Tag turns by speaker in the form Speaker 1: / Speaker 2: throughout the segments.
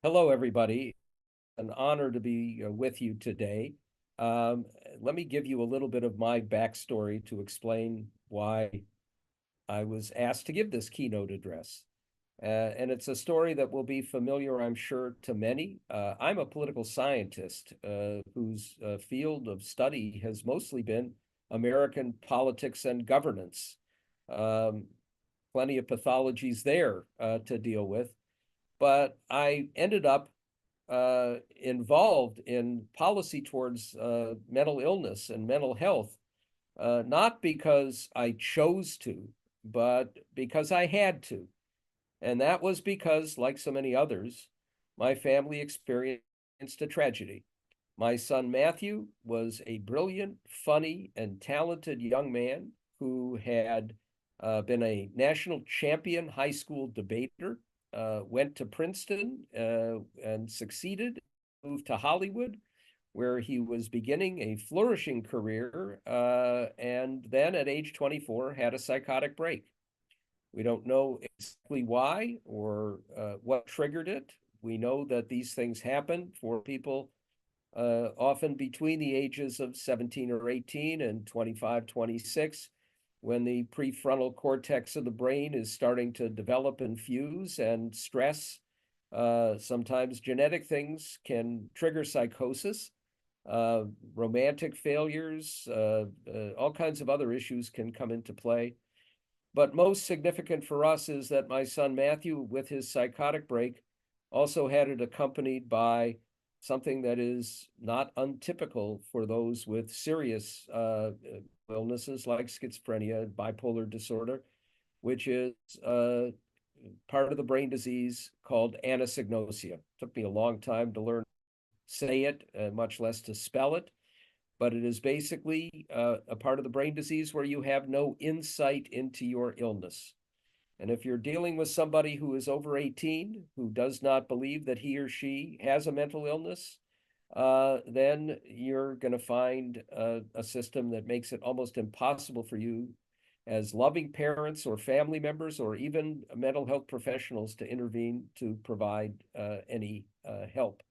Speaker 1: Hello, everybody. An honor to be with you today. Um, Let me give you a little bit of my backstory to explain why I was asked to give this keynote address. And it's a story that will be familiar, I'm sure, to many. I'm a political scientist whose field of study has mostly been American politics and governance. Um, Plenty of pathologies there to deal with. But I ended up involved in policy towards mental illness and mental health, not because I chose to, but because I had to. And that was because, like so many others, my family experienced a tragedy. My son Matthew was a brilliant, funny, and talented young man who had been a national champion high school debater, went to Princeton and succeeded, moved to Hollywood, where he was beginning a flourishing career, and then at age 24 had a psychotic break. We don't know exactly why or what triggered it. We know that these things happen for people often between the ages of 17 or 18 and 25, 26, when the prefrontal cortex of the brain is starting to develop and fuse, and stress, sometimes genetic things, can trigger psychosis. Romantic failures, all kinds of other issues can come into play. But most significant for us is that my son Matthew, with his psychotic break, also had it accompanied by something that is not untypical for those with serious illnesses like schizophrenia, bipolar disorder, which is part of the brain disease called anosognosia. It took me a long time to learn to say it, much less to spell it, but it is basically a part of the brain disease where you have no insight into your illness. And if you're dealing with somebody who is over 18, who does not believe that he or she has a mental illness, then you're going to find a system that makes it almost impossible for you as loving parents or family members or even mental health professionals to intervene to provide any help.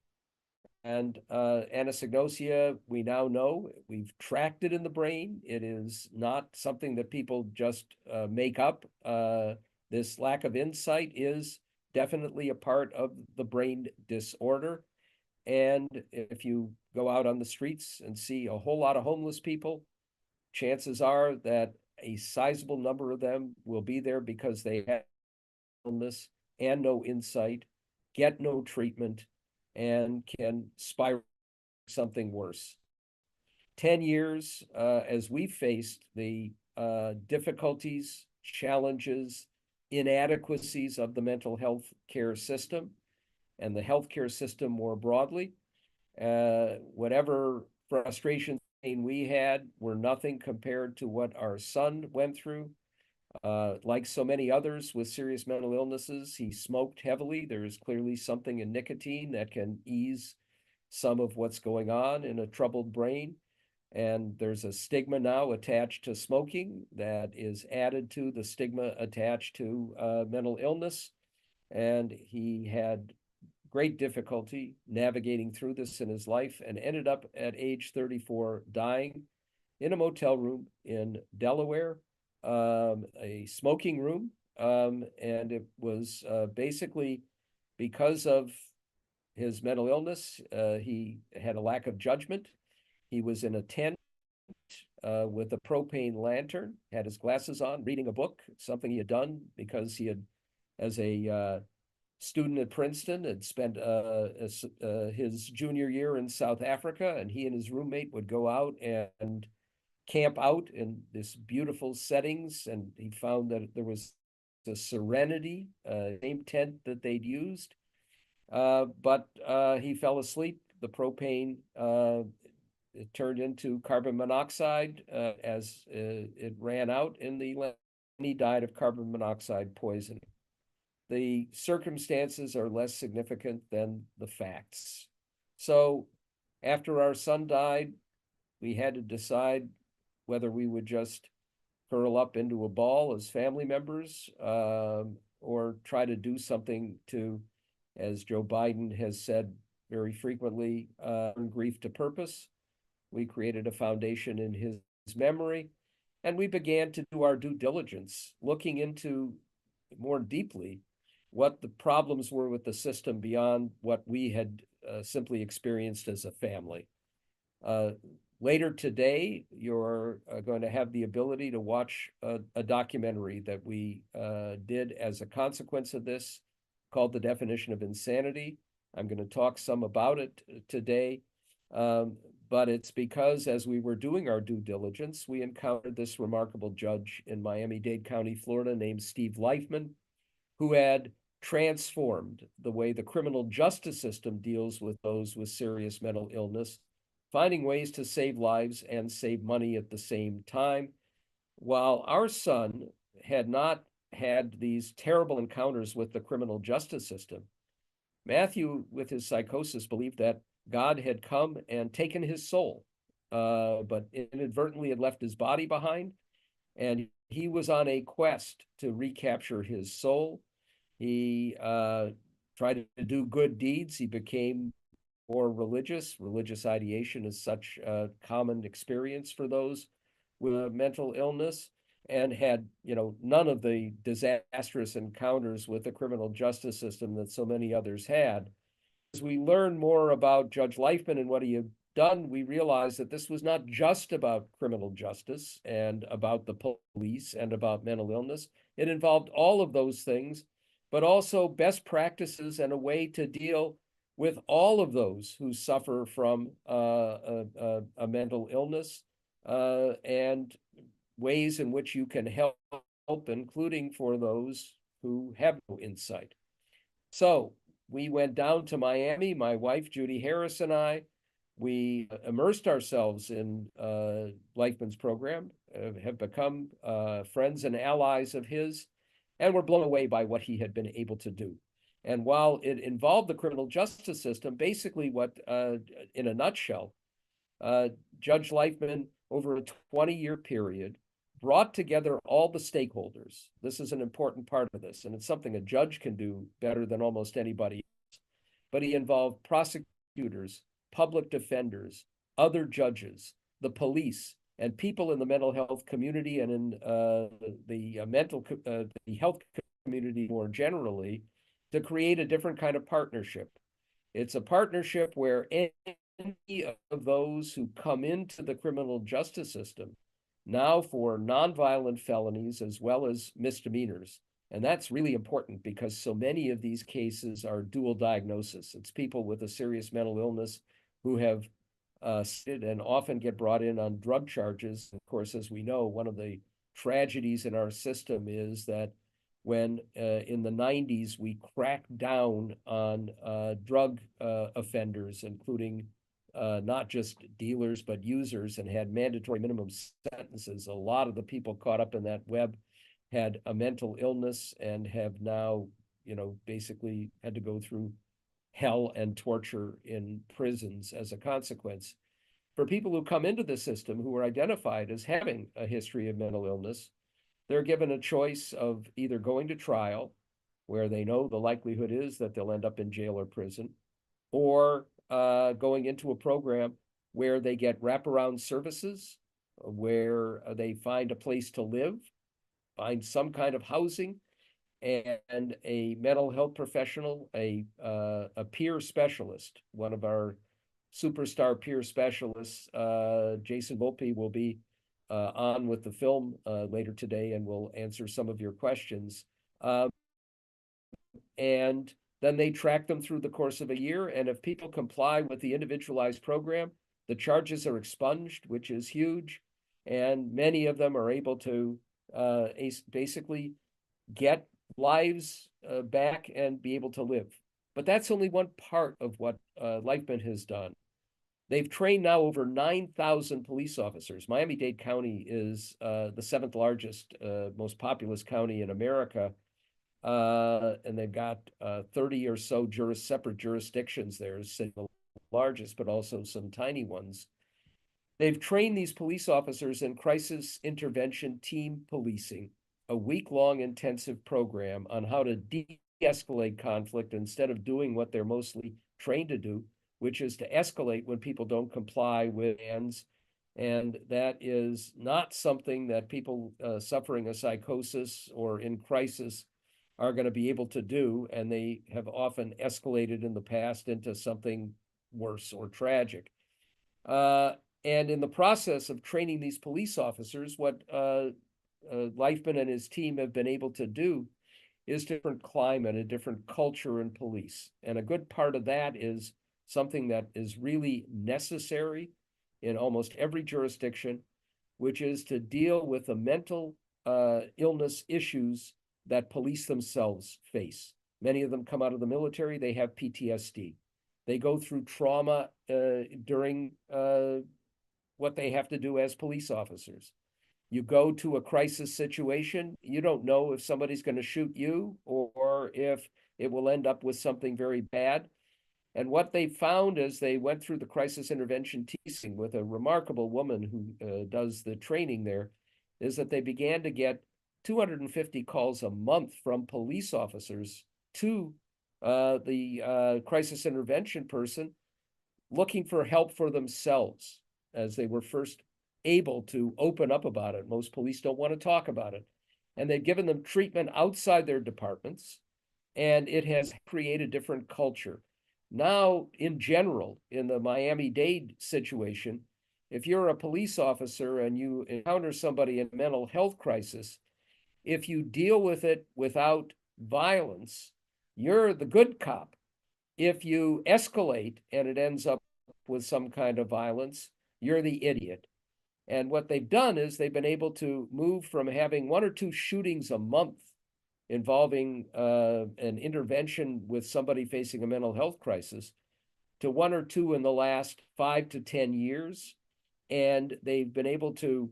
Speaker 1: And anosognosia, we now know, we've tracked it in the brain. It is not something that people just make up. This lack of insight is definitely a part of the brain disorder. And if you go out on the streets and see a whole lot of homeless people, chances are that a sizable number of them will be there because they have illness and no insight, get no treatment, and can spiral something worse. 10 years as we faced the difficulties, challenges, inadequacies of the mental health care system and the healthcare system more broadly. Whatever frustrations we had were nothing compared to what our son went through. Like so many others with serious mental illnesses, he smoked heavily. There is clearly something in nicotine that can ease some of what's going on in a troubled brain. And there's a stigma now attached to smoking that is added to the stigma attached to mental illness. And he had great difficulty navigating through this in his life and ended up at age 34 dying in a motel room in Delaware, a smoking room. And it was basically because of his mental illness. He had a lack of judgment. He was in a tent with a propane lantern, had his glasses on, reading a book, something he had done because he had, as a student at Princeton, had spent his junior year in South Africa, and he and his roommate would go out and camp out in this beautiful settings. And he found that there was a Serenity, same tent that they'd used. But he fell asleep. The propane it turned into carbon monoxide as it ran out in the land. He died of carbon monoxide poisoning. The circumstances are less significant than the facts. So after our son died, we had to decide whether we would just curl up into a ball as family members or try to do something to As Joe Biden has said very frequently, grief to purpose. We created a foundation in his memory, and we began to do our due diligence, looking into more deeply what the problems were with the system beyond what we had simply experienced as a family. Later today, you're going to have the ability to watch a documentary that we did as a consequence of this called The Definition of Insanity. I'm going to talk some about it today, but it's because as we were doing our due diligence, we encountered this remarkable judge in Miami-Dade County, Florida, named Steve Leifman, who had transformed the way the criminal justice system deals with those with serious mental illness, finding ways to save lives and save money at the same time. While our son had not had these terrible encounters with the criminal justice system, Matthew, with his psychosis, believed that God had come and taken his soul, but inadvertently had left his body behind. And he was on a quest to recapture his soul. He tried to do good deeds. He became more religious. Religious ideation is such a common experience for those with mental illness, and had, none of the disastrous encounters with the criminal justice system that so many others had. As we learn more about Judge Leifman and what he had done, we realized that this was not just about criminal justice and about the police and about mental illness. It involved all of those things, but also best practices and a way to deal with all of those who suffer from a mental illness, and ways in which you can help, including for those who have no insight. So we went down to Miami, my wife, Judy Harris, and I. We immersed ourselves in Leifman's program, have become friends and allies of his, and were blown away by what he had been able to do. And while it involved the criminal justice system, basically what, in a nutshell, Judge Leifman, over a 20-year period, brought together all the stakeholders. This is an important part of this, and it's something a judge can do better than almost anybody else. But he involved prosecutors, public defenders, other judges, the police, and people in the mental health community and in the health community more generally, to create a different kind of partnership. It's a partnership where any of those who come into the criminal justice system now for nonviolent felonies as well as misdemeanors. And that's really important because so many of these cases are dual diagnosis. It's people with a serious mental illness who have and often get brought in on drug charges. Of course, as we know, one of the tragedies in our system is that when in the 90s we cracked down on drug offenders, including not just dealers, but users, and had mandatory minimum sentences. A lot of the people caught up in that web had a mental illness and have now, basically had to go through hell and torture in prisons as a consequence. For people who come into the system who are identified as having a history of mental illness, they're given a choice of either going to trial, where they know the likelihood is that they'll end up in jail or prison, or going into a program where they get wraparound services, where they find a place to live, find some kind of housing, and a mental health professional, a peer specialist. One of our superstar peer specialists, Jason Volpe, will be on with the film later today and will answer some of your questions. And then they track them through the course of a year. And if people comply with the individualized program, the charges are expunged, which is huge. And many of them are able to basically get lives back and be able to live. But that's only one part of what Leifman has done. They've trained now over 9,000 police officers. Miami-Dade County is the 7th largest, most populous county in America. And they've got 30 or so separate jurisdictions there, the largest, but also some tiny ones. They've trained these police officers in crisis intervention team policing, a week-long intensive program on how to deal de-escalate conflict instead of doing what they're mostly trained to do, which is to escalate when people don't comply with ends. And that is not something that people suffering a psychosis or in crisis are going to be able to do. And they have often escalated in the past into something worse or tragic. And in the process of training these police officers, what Leifman and his team have been able to do is different climate, a different culture in police. And a good part of that is something that is really necessary in almost every jurisdiction, which is to deal with the mental illness issues that police themselves face. Many of them come out of the military, they have PTSD. They go through trauma during what they have to do as police officers. You go to a crisis situation, you don't know if somebody's going to shoot you or if it will end up with something very bad. And what they found as they went through the crisis intervention teaching with a remarkable woman who does the training there is that they began to get 250 calls a month from police officers to the crisis intervention person looking for help for themselves as they were first able to open up about it. Most police don't want to talk about it. And they've given them treatment outside their departments, and it has created a different culture. Now, in general, in the Miami-Dade situation, if you're a police officer and you encounter somebody in a mental health crisis, if you deal with it without violence, you're the good cop. If you escalate and it ends up with some kind of violence, you're the idiot. And what they've done is they've been able to move from having 1 or 2 shootings a month involving an intervention with somebody facing a mental health crisis to 1 or 2 in the last 5 to 10 years. And they've been able to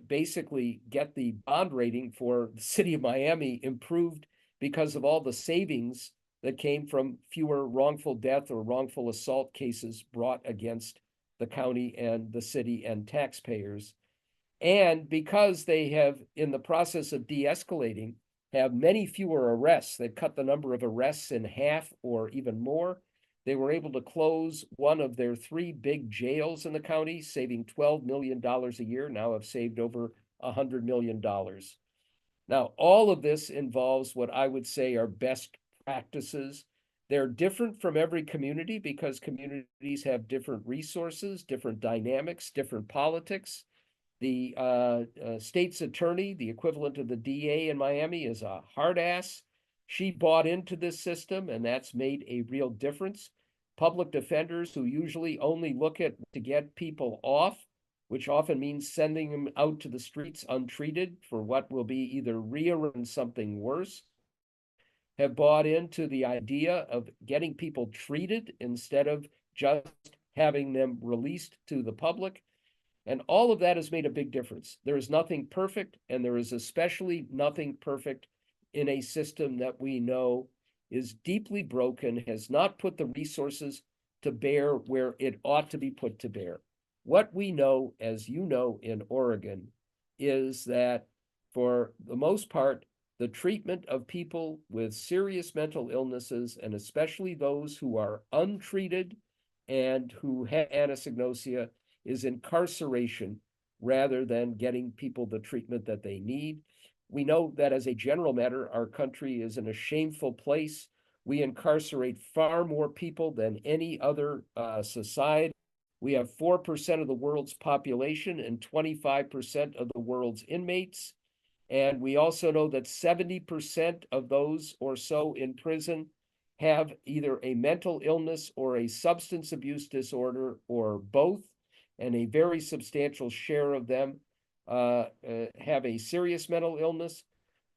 Speaker 1: basically get the bond rating for the city of Miami improved because of all the savings that came from fewer wrongful death or wrongful assault cases brought against the county and the city and taxpayers. And because they have, in the process of de-escalating, have many fewer arrests, they've cut the number of arrests in half or even more. They were able to close one of their 3 big jails in the county, saving $12 million a year, now have saved over $100 million. Now, all of this involves what I would say are best practices. They're different from every community because communities have different resources, different dynamics, different politics. The state's attorney, the equivalent of the DA in Miami, is a hard ass. She bought into this system, and that's made a real difference. Public defenders who usually only look at to get people off, which often means sending them out to the streets untreated for what will be either rear-end something worse, have bought into the idea of getting people treated instead of just having them released to the public. And all of that has made a big difference. There is nothing perfect, and there is especially nothing perfect in a system that we know is deeply broken, has not put the resources to bear where it ought to be put to bear. What we know, as you know, in Oregon, is that for the most part, the treatment of people with serious mental illnesses, and especially those who are untreated and who have anosognosia, is incarceration rather than getting people the treatment that they need. We know that as a general matter, our country is in a shameful place. We incarcerate far more people than any other society. We have 4% of the world's population and 25% of the world's inmates. And we also know that 70% of those or so in prison have either a mental illness or a substance abuse disorder or both. And a very substantial share of them have a serious mental illness.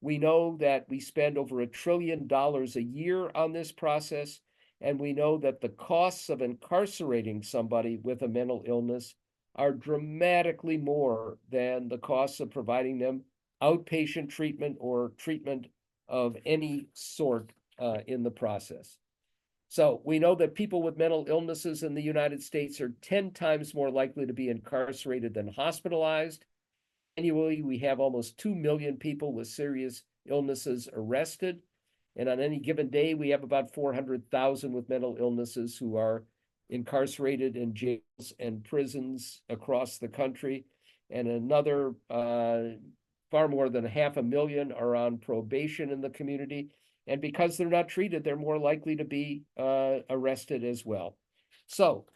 Speaker 1: We know that we spend over $1 trillion a year on this process, and we know that the costs of incarcerating somebody with a mental illness are dramatically more than the costs of providing them outpatient treatment or treatment of any sort in the process. So we know that people with mental illnesses in the United States are 10 times more likely to be incarcerated than hospitalized. Annually, we have almost 2 million people with serious illnesses arrested. And on any given day, we have about 400,000 with mental illnesses who are incarcerated in jails and prisons across the country. And another far more than 500,000 are on probation in the community. And because they're not treated, they're more likely to be arrested as well. So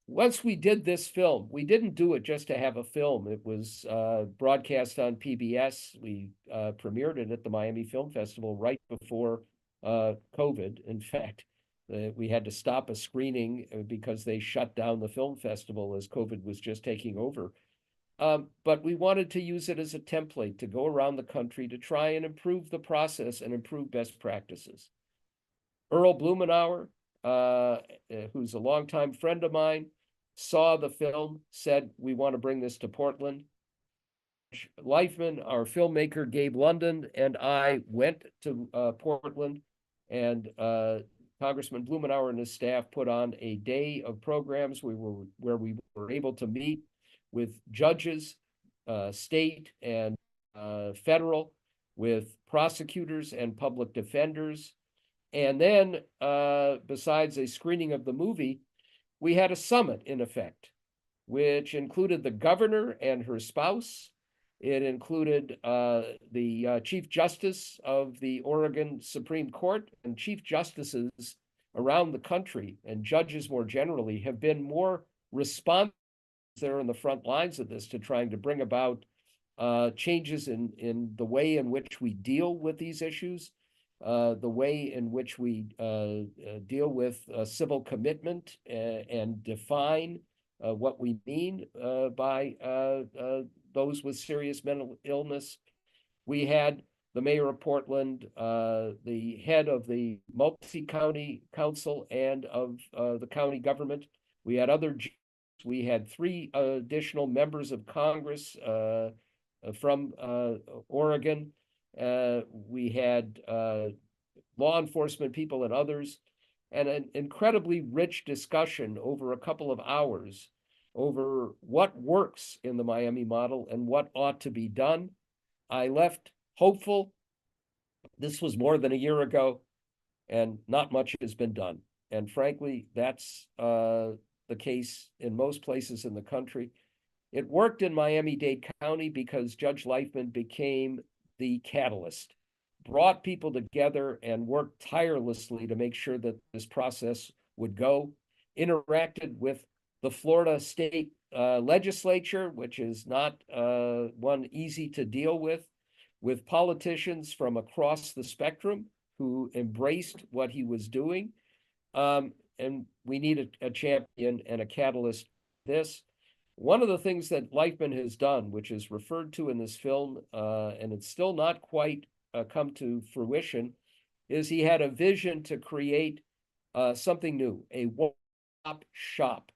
Speaker 1: once we did this film, we didn't do it just to have a film. It was broadcast on PBS. We premiered it at the Miami Film Festival right before COVID. In fact, we had to stop a screening because they shut down the film festival as COVID was just taking over. But we wanted to use it as a template to go around the country to try and improve the process and improve best practices. Earl Blumenauer, who's a longtime friend of mine, saw the film, said, we want to bring this to Portland. Leifman, our filmmaker, Gabe London, and I went to Portland, and Congressman Blumenauer and his staff put on a day of programs where we were able to meet with judges, state and federal, with prosecutors and public defenders. And then, besides a screening of the movie, we had a summit in effect, which included the governor and her spouse. It included the Chief Justice of the Oregon Supreme Court, and Chief Justices around the country and judges more generally have been more responsive. They're in the front lines of this to trying to bring about changes in the way in which we deal with these issues, the way in which we deal with civil commitment and define what we mean by those with serious mental illness. We had the mayor of Portland, the head of the multi-county council and of the county government. We had we had 3 additional members of Congress from Oregon. We had law enforcement people and others, and an incredibly rich discussion over a couple of hours over what works in the Miami model and what ought to be done. I left hopeful. This was more than a year ago, and not much has been done. And frankly, that's the case in most places in the country. It worked in Miami-Dade County because Judge Leifman became the catalyst, brought people together and worked tirelessly to make sure that this process would go, interacted with the Florida state legislature, which is not one easy to deal with politicians from across the spectrum who embraced what he was doing. And we need a champion and a catalyst for this. One of the things that Leifman has done, which is referred to in this film, and it's still not quite come to fruition, is he had a vision to create something new, a one-stop shop,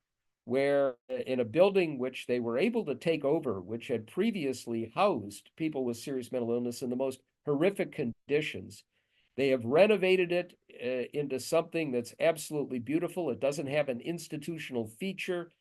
Speaker 1: where in a building which they were able to take over, which had previously housed people with serious mental illness in the most horrific conditions, they have renovated it into something that's absolutely beautiful. It doesn't have an institutional feature.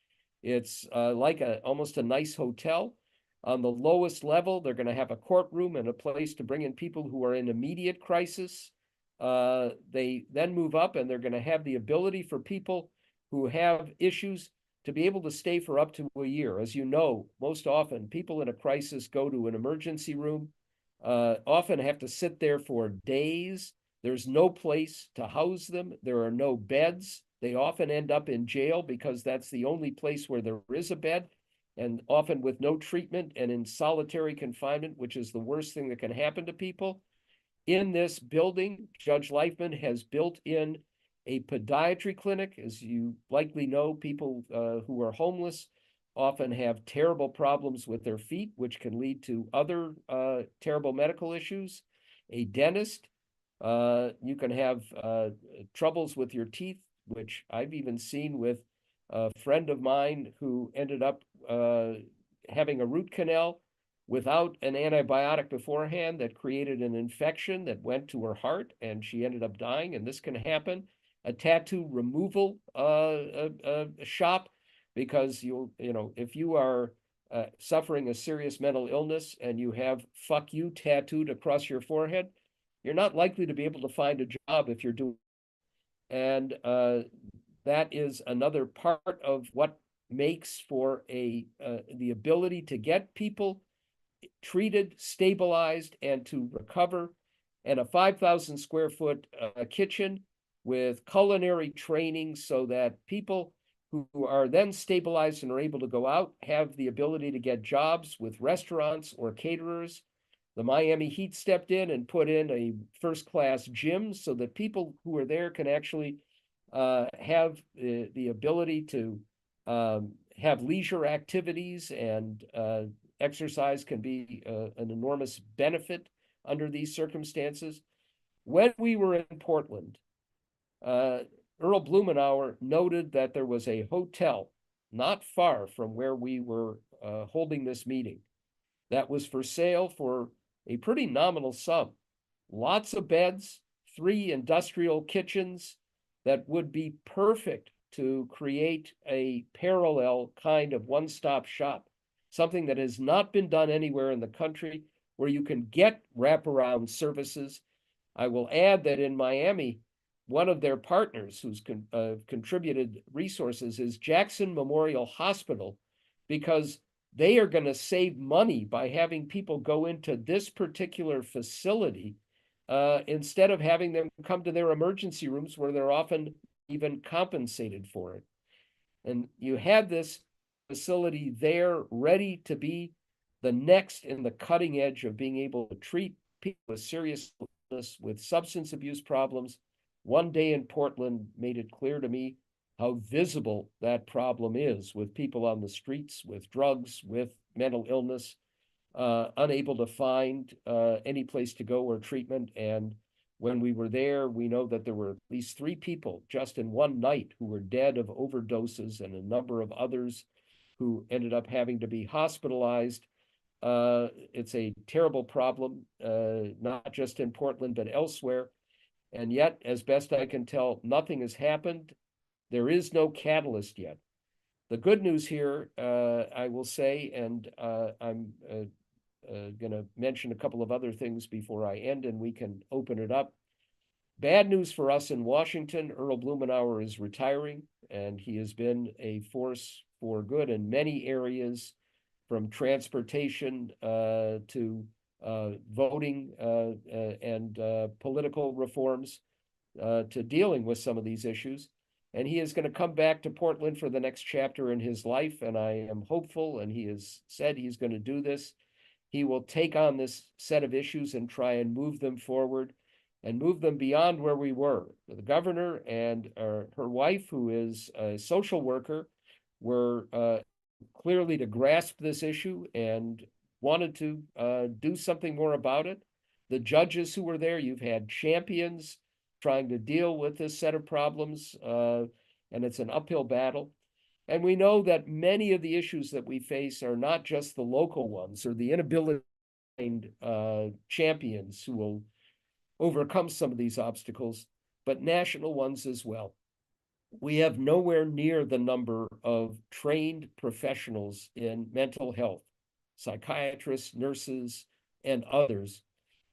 Speaker 1: It's like almost a nice hotel. On the lowest level, they're going to have a courtroom and a place to bring in people who are in immediate crisis. They then move up, and they're going to have the ability for people who have issues to be able to stay for up to a year. As you know, most often people in a crisis go to an emergency room, often have to sit there for days. There's no place to house them. There are no beds. They often end up in jail because that's the only place where there is a bed, and often with no treatment and in solitary confinement, which is the worst thing that can happen to people. In this building, Judge Leifman has built in a podiatry clinic. As you likely know, people who are homeless often have terrible problems with their feet, which can lead to other terrible medical issues. A dentist, you can have troubles with your teeth, which I've even seen with a friend of mine who ended up having a root canal without an antibiotic beforehand that created an infection that went to her heart, and she ended up dying, and this can happen. A tattoo removal shop, because if you are suffering a serious mental illness and you have "fuck you" tattooed across your forehead, you're not likely to be able to find a job if you're doing. And that is another part of what makes for the ability to get people treated, stabilized, and to recover. And a 5,000 square foot kitchen with culinary training so that people who are then stabilized and are able to go out have the ability to get jobs with restaurants or caterers. The Miami Heat stepped in and put in a first-class gym so that people who are there can actually have the ability to have leisure activities, and exercise can be an enormous benefit under these circumstances. When we were in Portland, Earl Blumenauer noted that there was a hotel not far from where we were holding this meeting that was for sale for a pretty nominal sum. Lots of beds, 3 industrial kitchens that would be perfect to create a parallel kind of one-stop shop, something that has not been done anywhere in the country, where you can get wraparound services. I will add that in Miami, one of their partners who's contributed resources is Jackson Memorial Hospital, because they are going to save money by having people go into this particular facility instead of having them come to their emergency rooms where they're often even compensated for it. And you had this facility there ready to be the next in the cutting edge of being able to treat people with serious illness, with substance abuse problems. One day in Portland made it clear to me how visible that problem is, with people on the streets, with drugs, with mental illness, unable to find any place to go or treatment. And when we were there, we know that there were at least 3 people just in one night who were dead of overdoses, and a number of others who ended up having to be hospitalized. It's a terrible problem, not just in Portland, but elsewhere. And yet, as best I can tell, nothing has happened. There is no catalyst yet. The good news here, I will say, and I'm going to mention a couple of other things before I end and we can open it up. Bad news for us in Washington, Earl Blumenauer is retiring, and he has been a force for good in many areas, from transportation to voting and political reforms to dealing with some of these issues. And he is going to come back to Portland for the next chapter in his life, and I am hopeful, and he has said he's going to do this. He will take on this set of issues and try and move them forward and move them beyond where we were. The governor and her wife, who is a social worker, were clearly to grasp this issue and wanted to do something more about it. The judges who were there, you've had champions trying to deal with this set of problems, and it's an uphill battle. And we know that many of the issues that we face are not just the local ones or the inability to find champions who will overcome some of these obstacles, but national ones as well. We have nowhere near the number of trained professionals in mental health, psychiatrists, nurses, and others,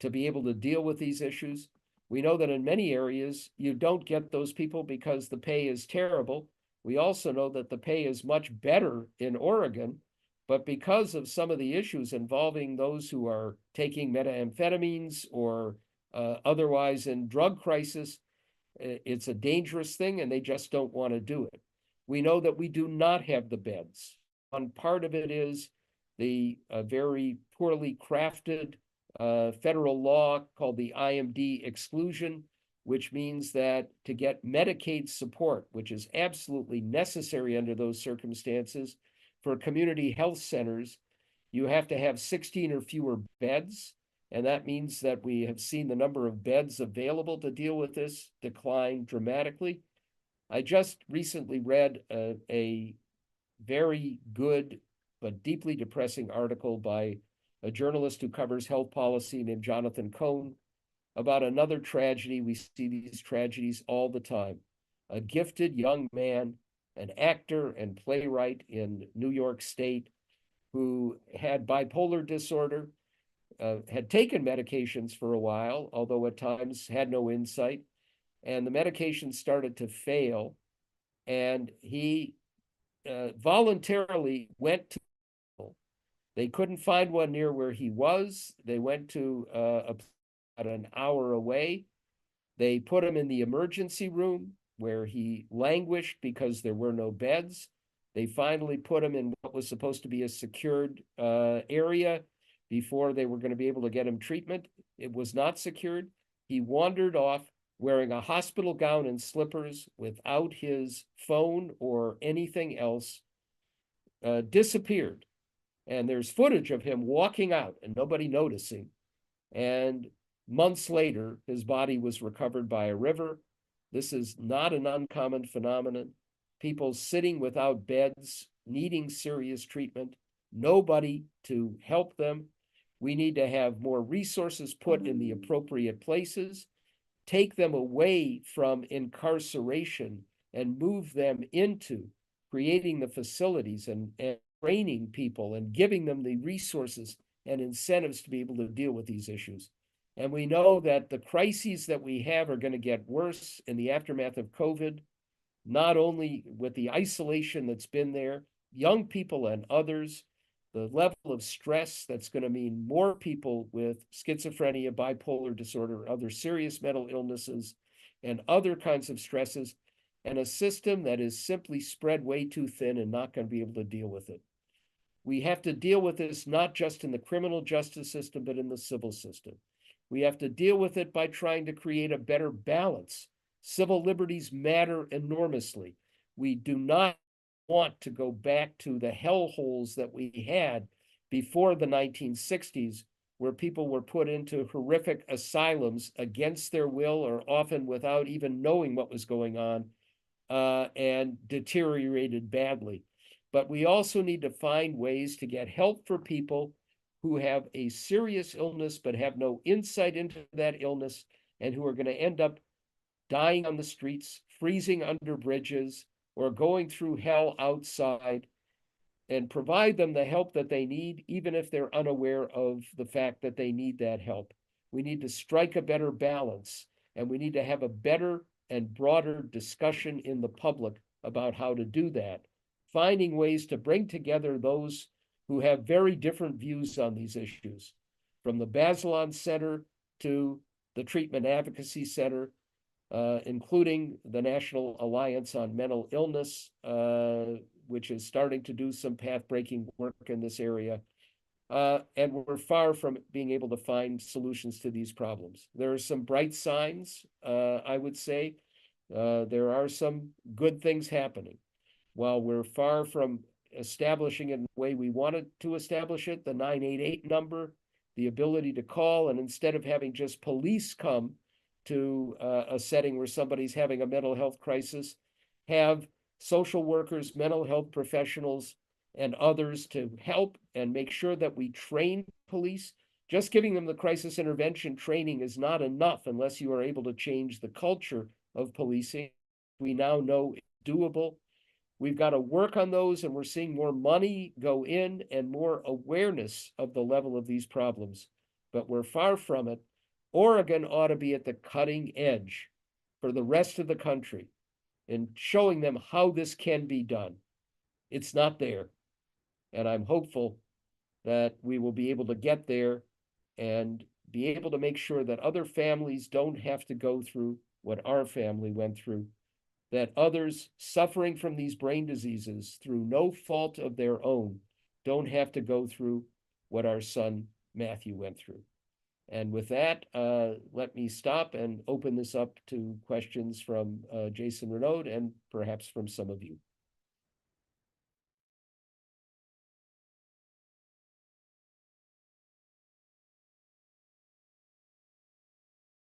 Speaker 1: to be able to deal with these issues. We know that in many areas, you don't get those people because the pay is terrible. We also know that the pay is much better in Oregon, but because of some of the issues involving those who are taking methamphetamines or otherwise in drug crisis, it's a dangerous thing, and they just don't want to do it. We know that we do not have the beds. One part of it is the very poorly crafted federal law called the IMD exclusion, which means that to get Medicaid support, which is absolutely necessary under those circumstances, for community health centers, you have to have 16 or fewer beds. And that means that we have seen the number of beds available to deal with this decline dramatically. I just recently read a very good but deeply depressing article by a journalist who covers health policy named Jonathan Cohn about another tragedy. We see these tragedies all the time. A gifted young man, an actor and playwright in New York State, who had bipolar disorder, had taken medications for a while, although at times had no insight, and the medications started to fail, and he voluntarily went to. They couldn't find one near where he was. They went to about an hour away. They put him in the emergency room where he languished because there were no beds. They finally put him in what was supposed to be a secured area before they were going to be able to get him treatment. It was not secured. He wandered off wearing a hospital gown and slippers without his phone or anything else, disappeared. And there's footage of him walking out and nobody noticing. And months later, his body was recovered by a river. This is not an uncommon phenomenon. People sitting without beds, needing serious treatment, nobody to help them. We need to have more resources put in the appropriate places, take them away from incarceration and move them into creating the facilities and training people and giving them the resources and incentives to be able to deal with these issues. And we know that the crises that we have are going to get worse in the aftermath of COVID, not only with the isolation that's been there, young people and others, the level of stress that's going to mean more people with schizophrenia, bipolar disorder, other serious mental illnesses, and other kinds of stresses, and a system that is simply spread way too thin and not going to be able to deal with it. We have to deal with this not just in the criminal justice system, but in the civil system. We have to deal with it by trying to create a better balance. Civil liberties matter enormously. We do not want to go back to the hellholes that we had before the 1960s, where people were put into horrific asylums against their will or often without even knowing what was going on, and deteriorated badly. But we also need to find ways to get help for people who have a serious illness but have no insight into that illness and who are going to end up dying on the streets, freezing under bridges, or going through hell outside, and provide them the help that they need, even if they're unaware of the fact that they need that help. We need to strike a better balance, and we need to have a better and broader discussion in the public about how to do that, finding ways to bring together those who have very different views on these issues, from the Bazelon Center to the Treatment Advocacy Center, including the National Alliance on Mental Illness, which is starting to do some path-breaking work in this area. And we're far from being able to find solutions to these problems. There are some bright signs, I would say. There are some good things happening. While we're far from establishing it in the way we wanted to establish it, the 988 number, the ability to call, and instead of having just police come to a setting where somebody's having a mental health crisis, have social workers, mental health professionals, and others to help and make sure that we train police. Just giving them the crisis intervention training is not enough unless you are able to change the culture of policing. We now know it's doable. We've got to work on those, and we're seeing more money go in and more awareness of the level of these problems, but we're far from it. Oregon ought to be at the cutting edge for the rest of the country in showing them how this can be done. It's not there. And I'm hopeful that we will be able to get there and be able to make sure that other families don't have to go through what our family went through, that others suffering from these brain diseases through no fault of their own don't have to go through what our son Matthew went through. And with that, let me stop and open this up to questions from Jason Renaud and perhaps from some of you.